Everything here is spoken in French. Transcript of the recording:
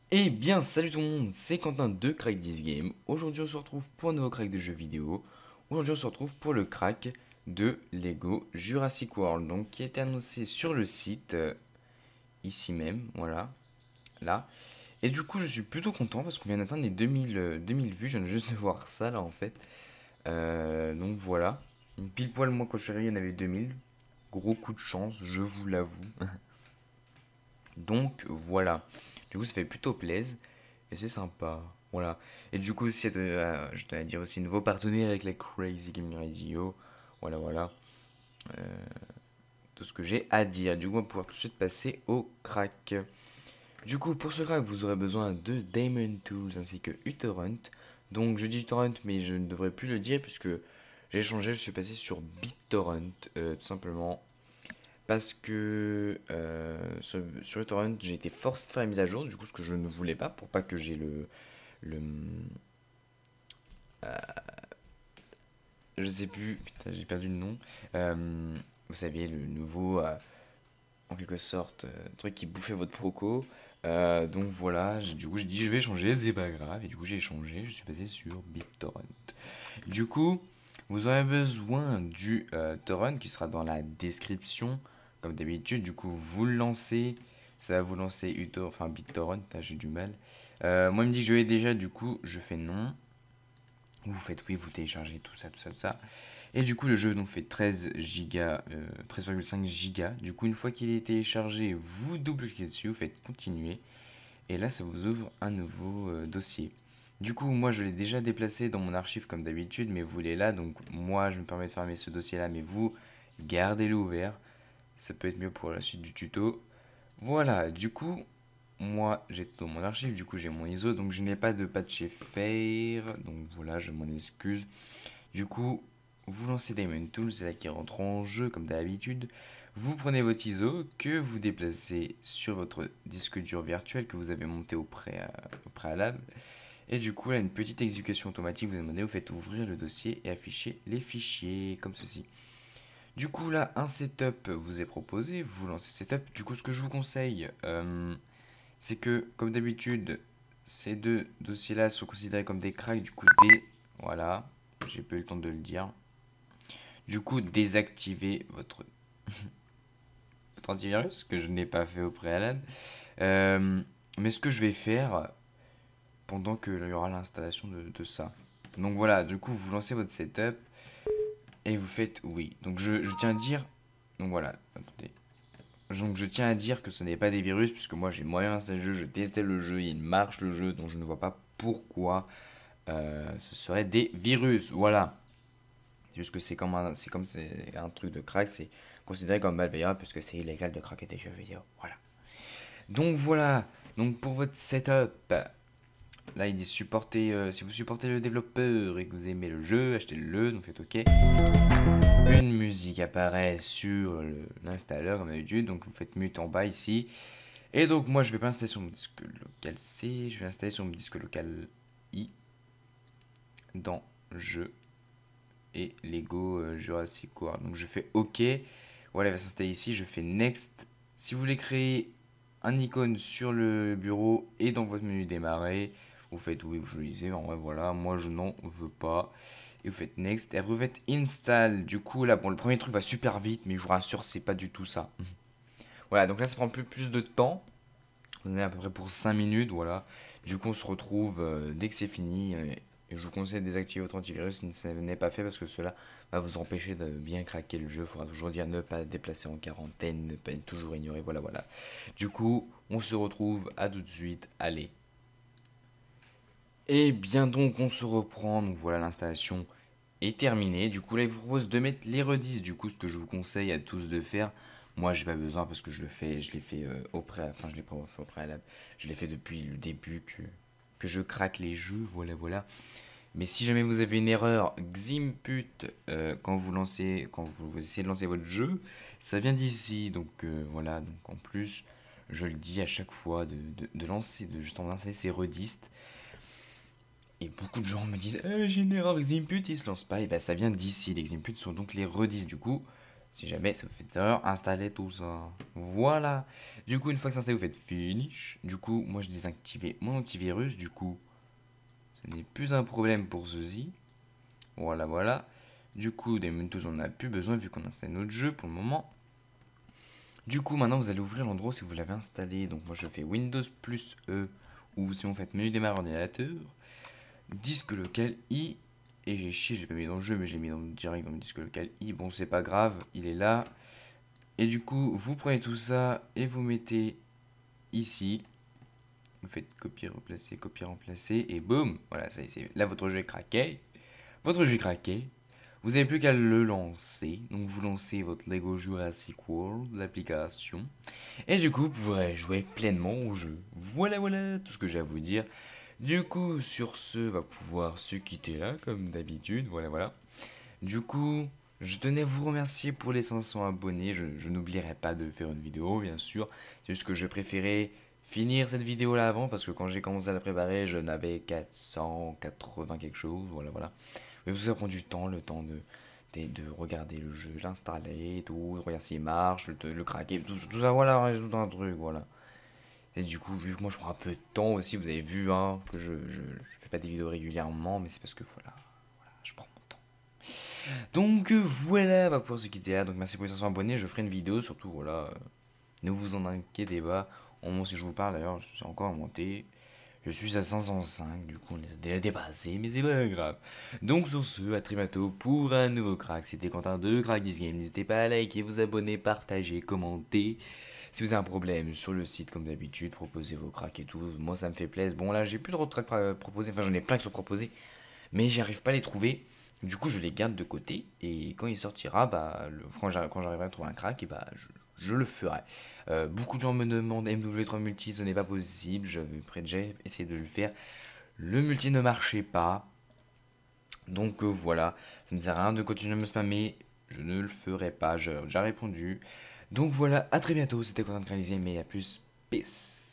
Eh bien, salut tout le monde, c'est Quentin de Crack This Game. Aujourd'hui, on se retrouve pour un nouveau crack de jeux vidéo. Aujourd'hui, on se retrouve pour le crack de Lego Jurassic World, donc qui a été annoncé sur le site, ici même, voilà, là. Et du coup, je suis plutôt content parce qu'on vient d'atteindre les 2000 vues. Je viens juste de voir ça là en fait. Donc voilà, une pile poil, moi quand je suis arrivé, il y en avait 2000. Gros coup de chance, je vous l'avoue. Donc voilà. Du coup, ça fait plutôt plaisir. Et c'est sympa. Voilà. Et du coup, aussi, je dois dire aussi, nouveau partenaire avec la Crazy Gaming Radio. Voilà, voilà. Tout ce que j'ai à dire. Du coup, on va pouvoir tout de suite passer au crack. Du coup, pour ce crack, vous aurez besoin de Diamond Tools ainsi que uTorrent. Donc, je dis uTorrent, mais je ne devrais plus le dire puisque j'ai changé. Je suis passé sur BitTorrent, tout simplement. Parce que sur uTorrent, j'ai été forcé de faire la mise à jour. Du coup, ce que je ne voulais pas pour pas que j'ai le je sais plus, putain, j'ai perdu le nom. Vous savez, le nouveau, en quelque sorte, truc qui bouffait votre proco. Donc voilà, du coup j'ai dit je vais changer, c'est pas grave. Et du coup j'ai changé, je suis passé sur BitTorrent. Du coup, vous aurez besoin du torrent qui sera dans la description, comme d'habitude. Du coup, vous le lancez, ça va vous lancer enfin BitTorrent, j'ai du mal. Moi il me dit que je l'ai déjà, du coup je fais non. Vous faites oui, vous téléchargez tout ça, tout ça, tout ça. Et du coup, le jeu donc fait 13 gigas, 13,5 gigas. Du coup, une fois qu'il est téléchargé, vous double-cliquez dessus, vous faites continuer. Et là, ça vous ouvre un nouveau dossier. Du coup, moi, je l'ai déjà déplacé dans mon archive comme d'habitude, mais vous l'avez là. Donc, moi, je me permets de fermer ce dossier-là, mais vous, gardez-le ouvert. Ça peut être mieux pour la suite du tuto. Voilà, du coup, moi, j'ai tout dans mon archive. Du coup, j'ai mon ISO, donc je n'ai pas de patch faire. Donc voilà, je m'en excuse. Du coup, vous lancez Diamond Tools, c'est là qui rentre en jeu comme d'habitude. Vous prenez votre ISO que vous déplacez sur votre disque dur virtuel que vous avez monté au préalable. Et du coup, là, une petite exécution automatique vous demandez, vous faites ouvrir le dossier et afficher les fichiers comme ceci. Du coup, là, un setup vous est proposé, vous lancez setup. Du coup, ce que je vous conseille, c'est que, comme d'habitude, ces deux dossiers-là sont considérés comme des cracks. Du coup, voilà, j'ai pas eu le temps de le dire. Du coup, désactivez votre antivirus, que je n'ai pas fait au préalable. Mais ce que je vais faire pendant qu'il y aura l'installation de ça. Donc voilà, du coup, vous lancez votre setup et vous faites oui. Donc je tiens à dire. Donc voilà, attendez. Donc je tiens à dire que ce n'est pas des virus, puisque moi j'ai moi-même installé le jeu, je testais le jeu, il marche le jeu, donc je ne vois pas pourquoi ce serait des virus. Voilà. C'est juste que c'est un truc de crack, c'est considéré comme malveillant puisque c'est illégal de craquer des jeux vidéo. Voilà. Donc voilà. Donc pour votre setup, là il dit supporter, si vous supportez le développeur et que vous aimez le jeu, achetez-le, donc faites OK. Une musique apparaît sur l'installeur comme d'habitude, donc vous faites mute en bas ici. Et donc moi je vais pas installer sur mon disque local C, je vais installer sur mon disque local I dans jeu et Lego Jurassic World. Donc je fais OK. Voilà, il va s'installer ici. Je fais Next. Si vous voulez créer un icône sur le bureau et dans votre menu démarrer, vous faites oui, vous choisissez. En vrai, voilà, moi je n'en veux pas. Et vous faites Next. Et après vous faites Install. Du coup, là, bon, le premier truc va super vite, mais je vous rassure, c'est pas du tout ça. Voilà, donc là, ça prend plus de temps. On est à peu près pour 5 minutes, voilà. Du coup, on se retrouve dès que c'est fini. Et je vous conseille de désactiver votre antivirus si ce n'est pas fait parce que cela va vous empêcher de bien craquer le jeu. Il faudra toujours dire ne pas déplacer en quarantaine, ne pas toujours ignorer, voilà, voilà. Du coup, on se retrouve à tout de suite. Allez. Et bien donc, on se reprend. Donc voilà, l'installation est terminée. Du coup, là, il vous propose de mettre les redises. Du coup, ce que je vous conseille à tous de faire. Moi, j'ai pas besoin parce que je l'ai fait au préalable. Enfin, je l'ai pas fait au préalable. Je l'ai fait depuis le début que je craque les jeux. Voilà, voilà. Mais si jamais vous avez une erreur Ximput quand vous essayez de lancer votre jeu, ça vient d'ici. Donc voilà. Donc en plus, je le dis à chaque fois de lancer, de justement lancer ces redistes. Et beaucoup de gens me disent j'ai une erreur Ximput, il se lance pas. Et ben ça vient d'ici. Les Ximput sont donc les redistes. Du coup, Si jamais ça vous fait cette erreur, installez tout ça. Voilà. Du coup, une fois que c'est installé, vous faites finish. Du coup, moi je désactive mon antivirus. Du coup, ce n'est plus un problème pour ceci. Voilà, voilà. Du coup, des Mentos, on n'a plus besoin vu qu'on installe notre jeu pour le moment. Du coup, maintenant, vous allez ouvrir l'endroit si vous l'avez installé. Donc, moi, je fais Windows plus E. Ou si on fait menu démarrer ordinateur. Disque local I. Et j'ai chié, je l'ai pas mis dans le jeu, mais j'ai mis direct dans le disque local I. Bon, c'est pas grave, il est là. Et du coup, vous prenez tout ça et vous mettez ici. Vous faites copier, remplacer. Et boum, voilà, ça y est, là, votre jeu est craqué. Votre jeu est craqué. Vous n'avez plus qu'à le lancer. Donc, vous lancez votre Lego Jurassic World, l'application. Et du coup, vous pourrez jouer pleinement au jeu. Voilà, voilà, tout ce que j'ai à vous dire. Du coup, sur ce, va pouvoir se quitter là, comme d'habitude. Voilà, voilà. Du coup, je tenais à vous remercier pour les 500 abonnés. Je n'oublierai pas de faire une vidéo, bien sûr. C'est juste que je préférais finir cette vidéo là avant, parce que quand j'ai commencé à la préparer, je n'avais 480 quelque chose. Voilà, voilà. Mais ça prend du temps, le temps de regarder le jeu, l'installer, tout, de regarder s'il marche, le craquer, tout ça, voilà, tout un truc, voilà. Et du coup, vu que moi je prends un peu de temps aussi, vous avez vu hein, que je fais pas des vidéos régulièrement, mais c'est parce que voilà, je prends mon temps. Donc voilà, on va pouvoir se quitter là. Donc merci pour les 500 abonnés, je ferai une vidéo, surtout voilà, ne vous en inquiétez pas. Au moment si je vous parle d'ailleurs, je suis encore à monter. Je suis à 505, du coup on les a déjà dépassés, mais c'est pas grave. Donc sur ce, à très bientôt pour un nouveau crack. C'était Quentin de Crack This Game. N'hésitez pas à liker, vous abonner, partager, commenter. Si vous avez un problème sur le site, comme d'habitude, proposez vos cracks et tout. Moi ça me fait plaisir. Bon là j'ai plus de tracks proposés, enfin j'en ai plein qui sont proposés, mais j'arrive pas à les trouver. Du coup je les garde de côté et quand il sortira, bah, quand j'arriverai à trouver un crack, et bah, je le ferai. Beaucoup de gens me demandent MW3 multi, ce n'est pas possible. J'avais déjà essayé de le faire. Le multi ne marchait pas. Donc voilà, ça ne sert à rien de continuer à me spammer. Je ne le ferai pas, j'ai déjà répondu. Donc voilà, à très bientôt. C'était Quentin de Craniser, mais à plus. Peace.